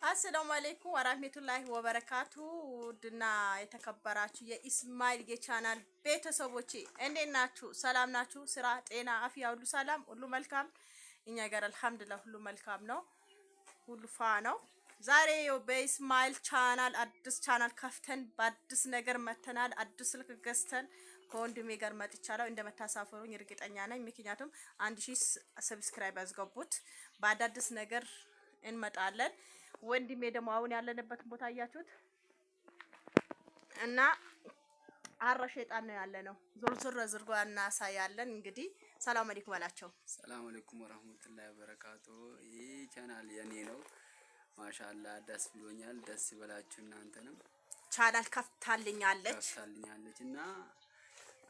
አሰላሙ አለይኩም ወራህመቱላሂ ወበረካቱ ድና የተከበራችሁ የኢስማኤል የቻናል ቤተሰቦቼ እንዴት ናችሁ? ሰላም ናችሁ? ስራ፣ ጤና፣ አፍያ ሁሉ ሰላም፣ ሁሉ መልካም። እኛ ጋር አልሐምዱሊላህ ሁሉ መልካም ነው፣ ሁሉ ፋ ነው። ዛሬ በኢስማኤል ቻናል አዲስ ቻናል ከፍተን በአዲስ ነገር መተናል። አዲስ ስልክ ገዝተን ከወንድሜ ጋር መጥቻለሁ። እንደምታሳፍሩኝ እርግጠኛ ነኝ። ምክንያቱም 1000 ሰብስክራይብ ያስገቡት በአዳዲስ ነገር እንመጣለን። ወንድሜ ደግሞ አሁን ያለንበት ቦታ አያችሁት እና አረ ሸይጣን ነው ያለነው። ዞር ዝርጓ እናሳያለን። እንግዲህ ሰላም አለይኩም አላቸው። ሰላም አለይኩም ወራህመቱላሂ ወበረካቱ። ይህ ቻናል የኔ ነው። ማሻአላህ ደስ ብሎኛል። ደስ ይበላችሁ እናንተንም። ቻናል ከፍታልኛለች እና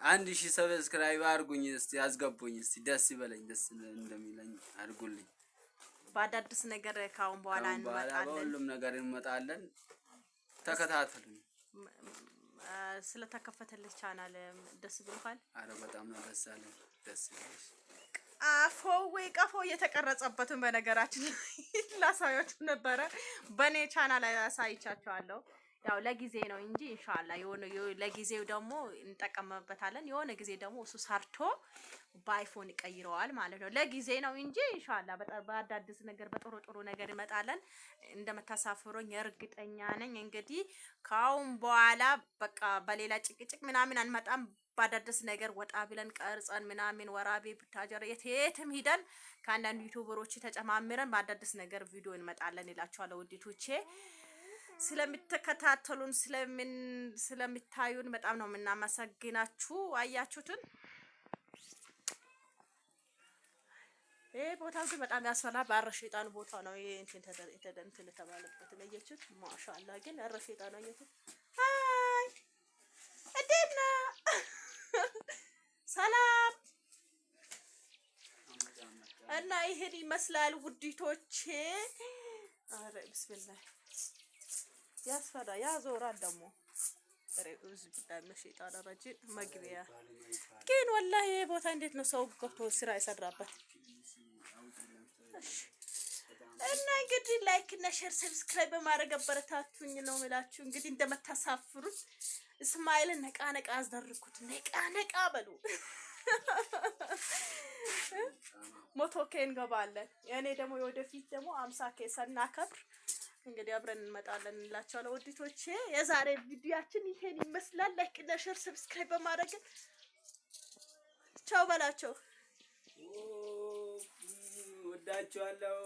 1000 ሰብስክራይብ አድርጉኝ እስቲ፣ ያስገቡኝ እስቲ። ደስ ይበለኝ፣ ደስ እንደሚለኝ አድርጉልኝ። በአዳዲስ ነገር ካሁን በኋላ እንመጣለን። ሁሉም ነገር እንመጣለን። ተከታተሉኝ። ስለተከፈተልሽ ቻናል ደስ ብሎሃል? አረ በጣም ነው ደስ አለኝ። ደስ ይላል። ቀፎ እየተቀረጸበትን በነገራችን ላሳያችሁ ነበረ። በኔ ቻናል አሳይቻችኋለሁ። ያው ለጊዜ ነው እንጂ ኢንሻአላህ የሆነ ለጊዜው ደግሞ እንጠቀምበታለን። የሆነ ጊዜ ደግሞ እሱ ሰርቶ በአይፎን ይቀይረዋል ማለት ነው። ለጊዜ ነው እንጂ ኢንሻአላህ በአዳዲስ ነገር በጥሩ ነገር ይመጣለን። እንደምታሳፍሩኝ እርግጠኛ ነኝ። እንግዲህ ካሁን በኋላ በቃ በሌላ ጭቅጭቅ ምናምን አንመጣም። በአዳዲስ ነገር ወጣ ብለን ቀርጸን ምናምን ወራቤ ብታጀር የትም ሂደን ከአንዳንድ ዩቲዩበሮች ተጨማምረን በአዳዲስ ነገር ቪዲዮ እንመጣለን እላችኋለሁ ውዲቶቼ። ስለምትከታተሉን ስለምታዩን በጣም ነው የምናመሰግናችሁ። አያችሁትን ይሄ ቦታ ግን በጣም ያስፈራል። ባረ ሸይጣን ቦታ ነው ይሄ እንትን ተባለበት ለየችት። ማሻአላህ ግን አረ ሸይጣን ነው አያችሁት። አይ እንዴት ነው? ሰላም እና ይሄን ይመስላል ውዲቶቼ። አረ ቢስሚላህ ያስፈራ ያዞራል ደግሞ ረኡዝ ቢላህ መሸይጣን ረጂም መግቢያ ግን ወላሂ ይሄ ቦታ እንዴት ነው ሰው ገብቶ ስራ የሰራበት? እና እንግዲህ ላይክ እና ሼር ሰብስክራይብ በማድረግ አበረታቱኝ ነው የምላችሁ። እንግዲህ እንደምታሳፍሩት እስማኤልን ነቃ አስደርኩት። ነቃ በሉ። ሞቶ ኬን ገባለን። እኔ ደግሞ ወደፊት ደግሞ 50 ኬ ሰናከብር እንግዲህ አብረን እንመጣለን እንላችኋለሁ ውዲቶቼ። የዛሬ ቪዲዮአችን ይሄን ይመስላል። ላይክ እና ሼር ሰብስክራይብ በማድረግ ቻው በላቸው። ወዳችኋለሁ።